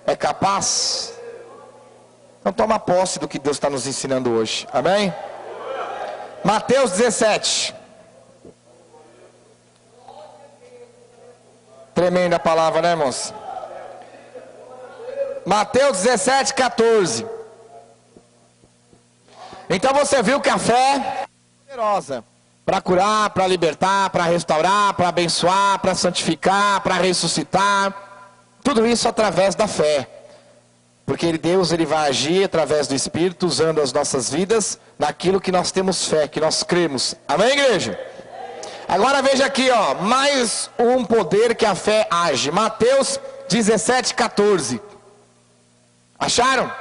é capaz. Então toma posse do que Deus está nos ensinando hoje. Amém? Mateus 17. Tremenda palavra, né, irmãos? Mateus 17, 14. Então você viu que a fé é poderosa para curar, para libertar, para restaurar, para abençoar, para santificar, para ressuscitar. Tudo isso através da fé. Porque Deus ele vai agir através do Espírito, usando as nossas vidas naquilo que nós temos fé, que nós cremos. Amém, igreja? Agora veja aqui, ó, mais um poder que a fé age. Mateus 17, 14. Acharam?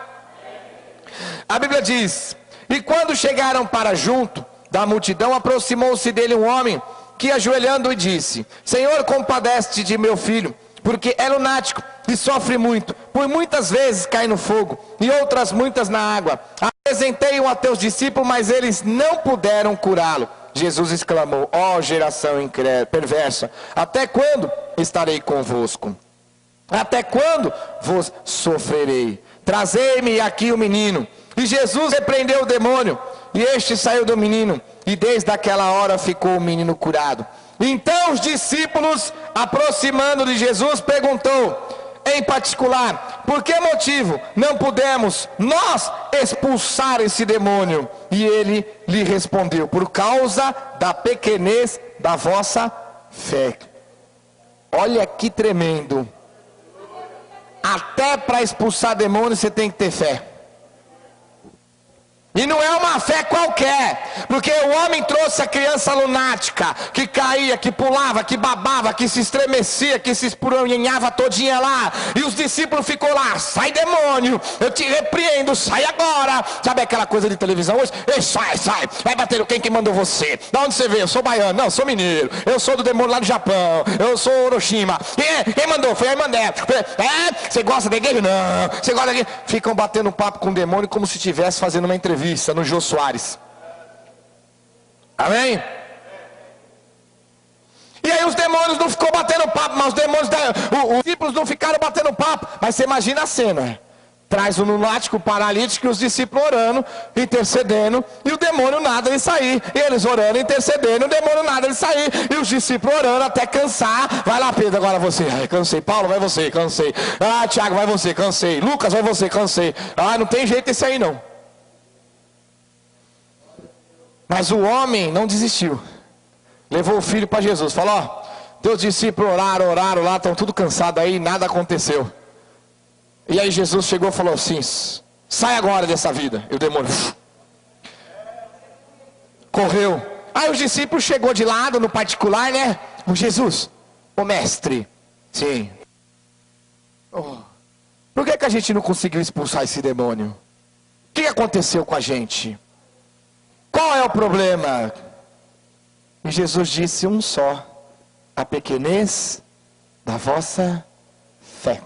A Bíblia diz: e quando chegaram para junto da multidão, aproximou-se dele um homem que, ajoelhando, disse: Senhor, compadece-te de meu filho, porque é lunático e sofre muito, por muitas vezes cai no fogo, e outras muitas na água. Apresentei-o a teus discípulos, mas eles não puderam curá-lo. Jesus exclamou: ó geração perversa, até quando estarei convosco? Até quando vos sofrerei? Trazei-me aqui o menino. E Jesus repreendeu o demônio, e este saiu do menino, e desde aquela hora ficou o menino curado. Então os discípulos, aproximando de Jesus, perguntou em particular: por que motivo não pudemos nós expulsar esse demônio? E ele lhe respondeu: por causa da pequenez da vossa fé. Olha que tremendo. Até para expulsar demônio você tem que ter fé. E não é uma fé qualquer, porque o homem trouxe a criança lunática, que caía, que pulava, que babava, que se estremecia, que se esprunhava todinha lá, e os discípulos ficou lá: sai demônio, eu te repreendo, sai agora. Sabe aquela coisa de televisão hoje? Ei, sai, vai bater no quem mandou você? Da onde você veio? Eu sou baiano, não, sou mineiro, eu sou do demônio lá do Japão, eu sou Orochima. Quem mandou? Foi a Irmandé. Você gosta da igreja? Não, você gosta da igreja? Ficam batendo papo com o demônio como se estivesse fazendo uma entrevista no Jô Soares. Amém? E aí os demônios não ficou batendo papo, mas os discípulos não ficaram batendo papo. Mas você imagina a cena: traz o lunático, o paralítico, e os discípulos orando, intercedendo, e o demônio nada de sair. E eles orando, intercedendo, o demônio nada de sair. E os discípulos orando até cansar. Vai lá, Pedro, agora você. Ai, cansei. Paulo, vai você, cansei. Ah, Tiago, vai você, cansei. Lucas, vai você, cansei. Ah, não tem jeito esse aí não. Mas o homem não desistiu. Levou o filho para Jesus. Falou: ó, teus discípulos oraram lá, estão tudo cansados aí, nada aconteceu. E aí Jesus chegou e falou assim: sai agora dessa vida. E o demônio correu. Aí os discípulos chegou de lado, no particular, né? O Jesus, o mestre. Sim. Oh, por que a gente não conseguiu expulsar esse demônio? O que aconteceu com a gente? Qual é o problema? E Jesus disse um só: a pequenez da vossa fé.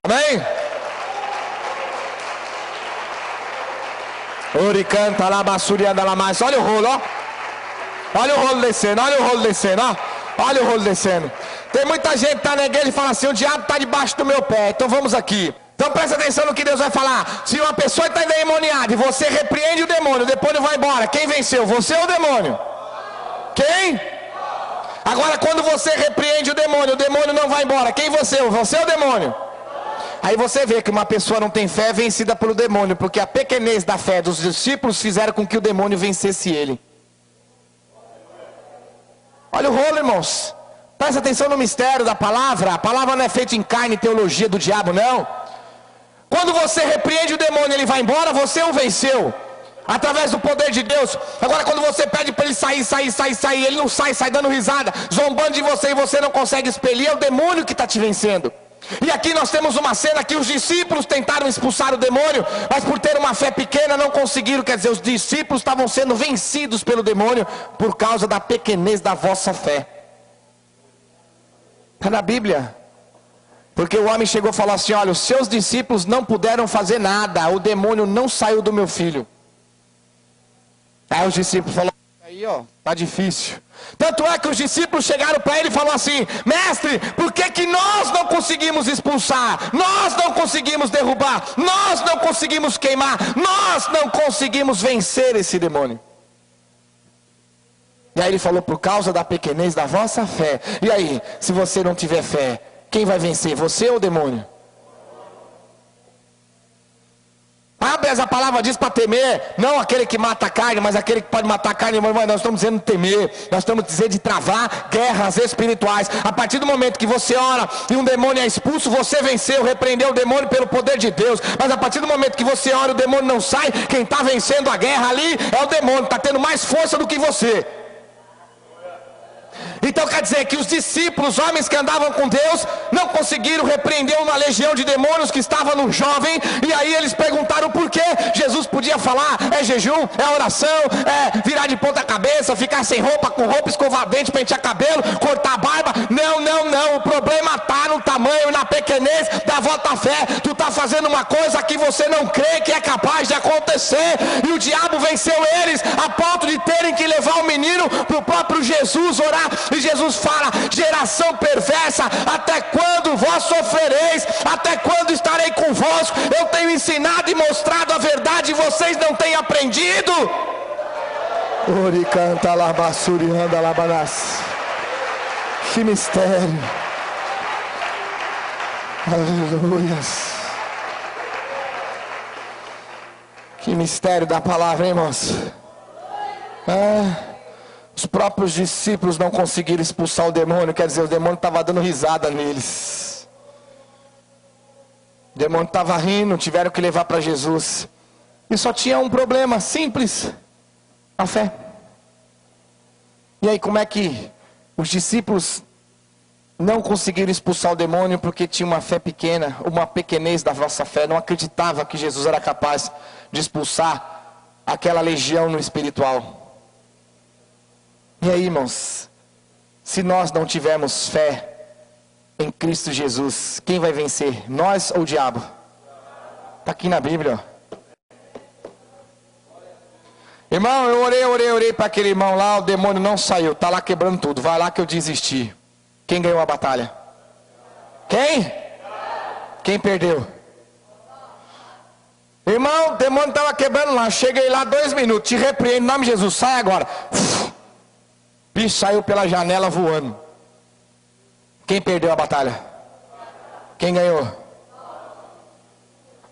Amém? Ori canta lá, basuri anda lá mais. Olha o rolo, ó. Olha o rolo descendo, olha o rolo descendo, ó. Olha o rolo descendo. Tem muita gente que está na igreja e fala assim: o diabo está debaixo do meu pé. Então vamos aqui. Então presta atenção no que Deus vai falar. Se uma pessoa está endemoniada e você repreende o demônio, o demônio vai embora, quem venceu? Você ou o demônio? Quem? Agora quando você repreende o demônio não vai embora, quem venceu? Você ou o demônio? Aí você vê que uma pessoa não tem fé, é vencida pelo demônio, porque a pequenez da fé dos discípulos fizeram com que o demônio vencesse ele. Olha o rolo, irmãos. Presta atenção no mistério da palavra. A palavra não é feita em carne e teologia do diabo, não. Quando você repreende o demônio, ele vai embora, você o venceu, através do poder de Deus. Agora quando você pede para ele sair, ele não sai, sai dando risada, zombando de você, e você não consegue expelir, é o demônio que está te vencendo. E aqui nós temos uma cena que os discípulos tentaram expulsar o demônio, mas por ter uma fé pequena não conseguiram. Quer dizer, os discípulos estavam sendo vencidos pelo demônio por causa da pequenez da vossa fé. Está na Bíblia. Porque o homem chegou e falou assim: olha, os seus discípulos não puderam fazer nada, o demônio não saiu do meu filho. Aí os discípulos falaram: Aí, ó, tá difícil. Tanto é que os discípulos chegaram para ele e falaram assim: mestre, por que nós não conseguimos expulsar? Nós não conseguimos derrubar, nós não conseguimos queimar, nós não conseguimos vencer esse demônio. E aí ele falou: por causa da pequenez da vossa fé. E aí, se você não tiver fé, quem vai vencer, você ou o demônio? Mas a palavra diz para temer, não aquele que mata a carne, mas aquele que pode matar a carne. Mas nós estamos dizendo temer, nós estamos dizendo de travar guerras espirituais. A partir do momento que você ora e um demônio é expulso, você venceu, repreendeu o demônio pelo poder de Deus. Mas a partir do momento que você ora e o demônio não sai, quem está vencendo a guerra ali é o demônio, está tendo mais força do que você. Então quer dizer que os discípulos, homens que andavam com Deus, não conseguiram repreender uma legião de demônios que estava no jovem. E aí eles perguntaram por quê. Jesus podia falar: é jejum, é oração, é virar de ponta cabeça, ficar sem roupa, com roupa, escovar dente, pentear cabelo, cortar a barba. Não, não, não, o problema está no tamanho, na pequenez da vossa fé. Tu está fazendo uma coisa que você não crê que é capaz de acontecer. E o diabo venceu eles a ponto de terem que levar o menino para o próprio Jesus orar. E Jesus fala: geração perversa, até quando vós sofrereis? Até quando estarei convosco? Eu tenho ensinado e mostrado a verdade e vocês não têm aprendido. Ori canta labassuri anda labanas. Que mistério. Aleluias. Que mistério da palavra, hein, irmãos? Os próprios discípulos não conseguiram expulsar o demônio. Quer dizer, o demônio estava dando risada neles. O demônio estava rindo, tiveram que levar para Jesus. E só tinha um problema simples: a fé. E aí, como é que os discípulos não conseguiram expulsar o demônio? Porque tinha uma fé pequena, uma pequenez da vossa fé. Não acreditava que Jesus era capaz de expulsar aquela legião no espiritual. E aí, irmãos, se nós não tivermos fé em Cristo Jesus, quem vai vencer? Nós ou o diabo? Está aqui na Bíblia, ó. Irmão, eu orei para aquele irmão lá, o demônio não saiu, está lá quebrando tudo. Vai lá que eu desisti. Quem ganhou a batalha? Quem? Quem perdeu? Irmão, o demônio estava quebrando lá. Cheguei lá 2 minutos, te repreendo em nome de Jesus, sai agora. Bicho saiu pela janela voando. Quem perdeu a batalha? Quem ganhou?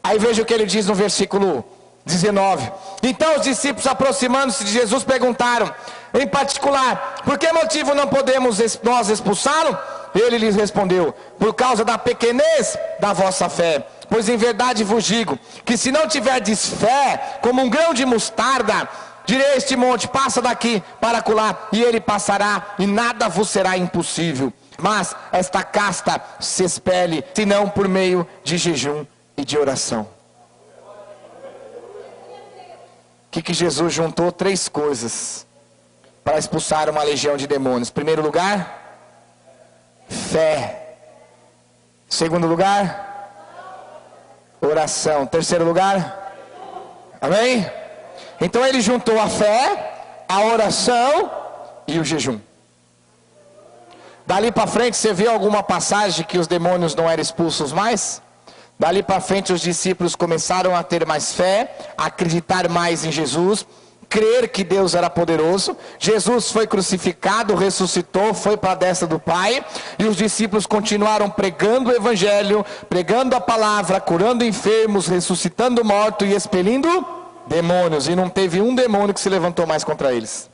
Aí veja o que ele diz no versículo 19. Então os discípulos, aproximando-se de Jesus, perguntaram em particular: por que motivo não podemos nós expulsá-lo? Ele lhes respondeu: por causa da pequenez da vossa fé. Pois em verdade vos digo, que se não tiverdes fé, como um grão de mostarda, direi a este monte: passa daqui para acolá, e ele passará, e nada vos será impossível. Mas esta casta se expele, senão por meio de jejum e de oração. O que Jesus juntou? 3 coisas para expulsar uma legião de demônios. Primeiro lugar, fé. Segundo lugar, oração. Terceiro lugar, amém? Então ele juntou a fé, a oração e o jejum. Dali para frente você vê alguma passagem que os demônios não eram expulsos mais? Dali para frente os discípulos começaram a ter mais fé, a acreditar mais em Jesus, crer que Deus era poderoso. Jesus foi crucificado, ressuscitou, foi para a destra do Pai, e os discípulos continuaram pregando o Evangelho, pregando a palavra, curando enfermos, ressuscitando mortos e expelindo demônios. E não teve um demônio que se levantou mais contra eles.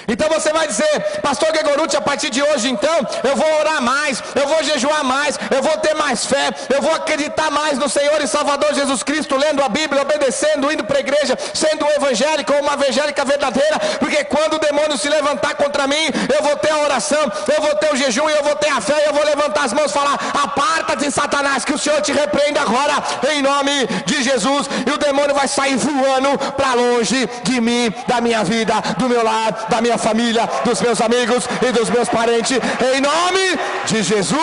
Então você vai dizer: pastor Gregorucci, a partir de hoje então eu vou orar mais, eu vou jejuar mais, eu vou ter mais fé, eu vou acreditar mais no Senhor e Salvador Jesus Cristo, lendo a Bíblia, obedecendo, indo para a igreja, sendo evangélico ou uma evangélica verdadeira, porque quando o demônio se levantar contra mim, eu vou ter a oração, eu vou ter o jejum, eu vou ter a fé, eu vou levantar as mãos e falar: aparta-te, Satanás, que o Senhor te repreenda agora, em nome de Jesus. E o demônio vai sair voando para longe de mim, da minha vida, do meu lar, da minha família, dos meus amigos e dos meus parentes, em nome de Jesus.